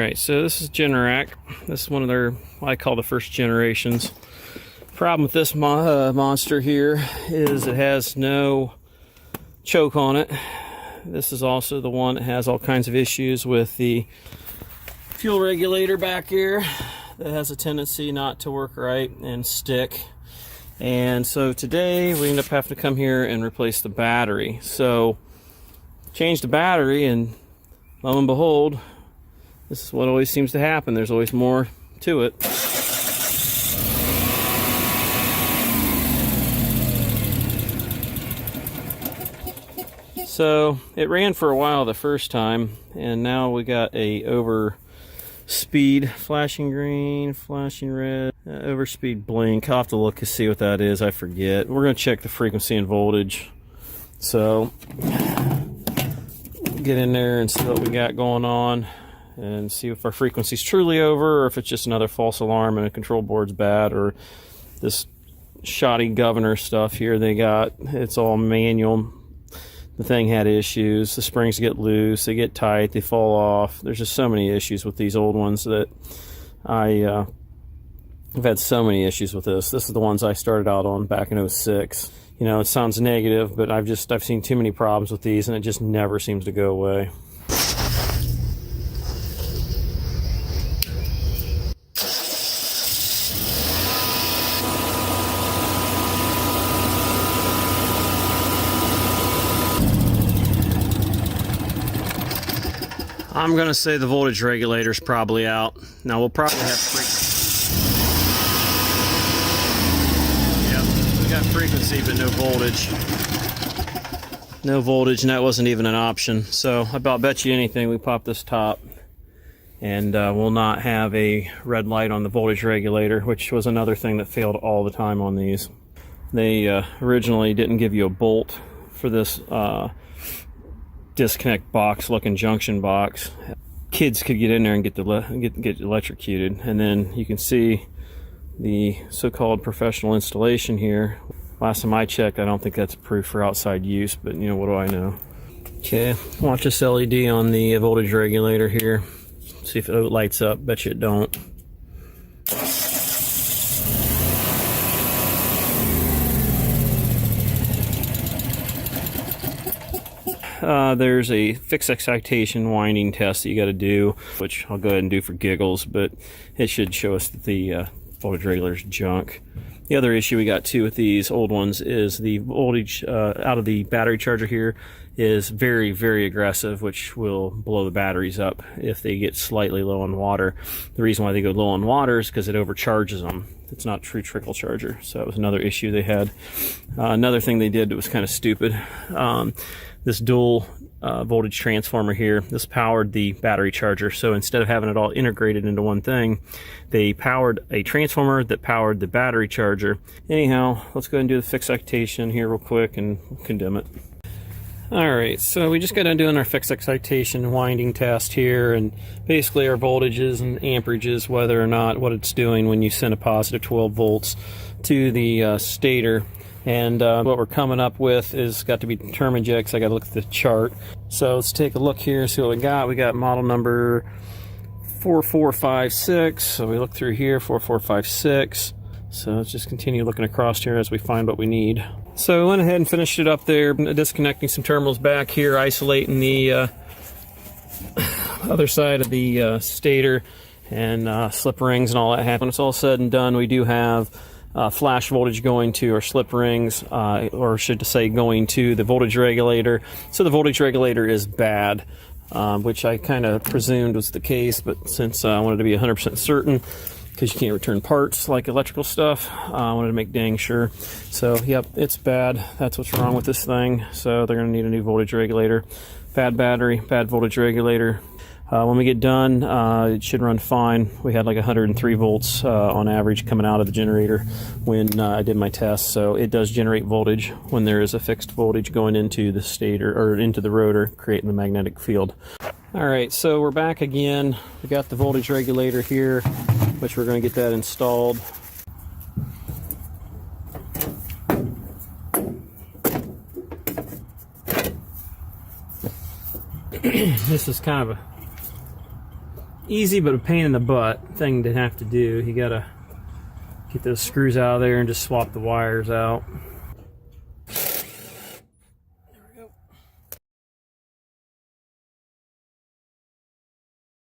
Alright, so this is Generac. This is one of their, what I call the first generations. Problem with this monster here is it has no choke on it. This is also the one that has all kinds of issues with the fuel regulator back here that has a tendency not to work right and stick. And so today we end up having to come here and replace the battery. So change the battery, and lo and behold, this is what always seems to happen. There's always more to it. So it ran for a while the first time, and now we got a Overspeed, flashing green, flashing red, Overspeed blink. I'll have to look to see what that is. I forget. We're going to check the frequency and voltage. So get in there and see what we got going on, and see if our frequency's truly over, or if it's just another false alarm and a control board's bad, or this shoddy governor stuff here they got. It's all manual. The thing had issues. The springs get loose, they get tight, they fall off. There's just so many issues with these old ones that I've had so many issues with this. This is the ones I started out on back in '06. You know, it sounds negative, but I've seen too many problems with these, and it just never seems to go away. I'm going to say the voltage regulator's probably out. Now we'll probably have we got frequency but no voltage. No voltage, and that wasn't even an option. So I about bet you anything we pop this top, and we'll not have a red light on the voltage regulator, which was another thing that failed all the time on these. They originally didn't give you a bolt for this disconnect box looking junction box. Kids could get in there and get electrocuted. And then you can see the so-called professional installation here. Last time I checked, I don't think that's approved for outside use, but you know, what do I know? Okay, watch this LED on the voltage regulator here. See if it lights up. Bet you it don't. There's a fixed excitation winding test that you got to do, which I'll go ahead and do for giggles, but it should show us that the voltage regulator's junk. The other issue we got too with these old ones is the voltage out of the battery charger here is very, very aggressive, which will blow the batteries up if they get slightly low on water. The reason why they go low on water is because it overcharges them. It's not a true trickle charger, so that was another issue they had. Another thing they did that was kind of stupid. This dual voltage transformer here, this powered the battery charger. So instead of having it all integrated into one thing, they powered a transformer that powered the battery charger. Anyhow, let's go ahead and do the fixed excitation here real quick and condemn it. Alright, so we just got done doing our fixed excitation winding test here, and basically our voltages and amperages, whether or not what it's doing when you send a positive 12 volts to the stator. And what we're coming up with is got to be determined yet, because I got to look at the chart. So let's take a look here, see what we got. We got model number 4456. So we look through here, 4456. So let's just continue looking across here as we find what we need. So we went ahead and finished it up there, disconnecting some terminals back here, isolating the other side of the stator, and slip rings and all that happened. When it's all said and done, we do have flash voltage going to our slip rings, or should say going to the voltage regulator. So the voltage regulator is bad, which I kind of presumed was the case, but since I wanted to be 100% certain, because you can't return parts like electrical stuff, I wanted to make dang sure. So yep, it's bad. That's what's wrong with this thing. So they're going to need a new voltage regulator. Bad battery, bad voltage regulator. When we get done, it should run fine. We had like 103 volts on average coming out of the generator when I did my test. So it does generate voltage when there is a fixed voltage going into the stator, or into the rotor, creating the magnetic field. Alright, so we're back again. We got the voltage regulator here, which we're going to get that installed. This is kind of a easy but a pain in the butt thing to have to do. You gotta get those screws out of there and just swap the wires out.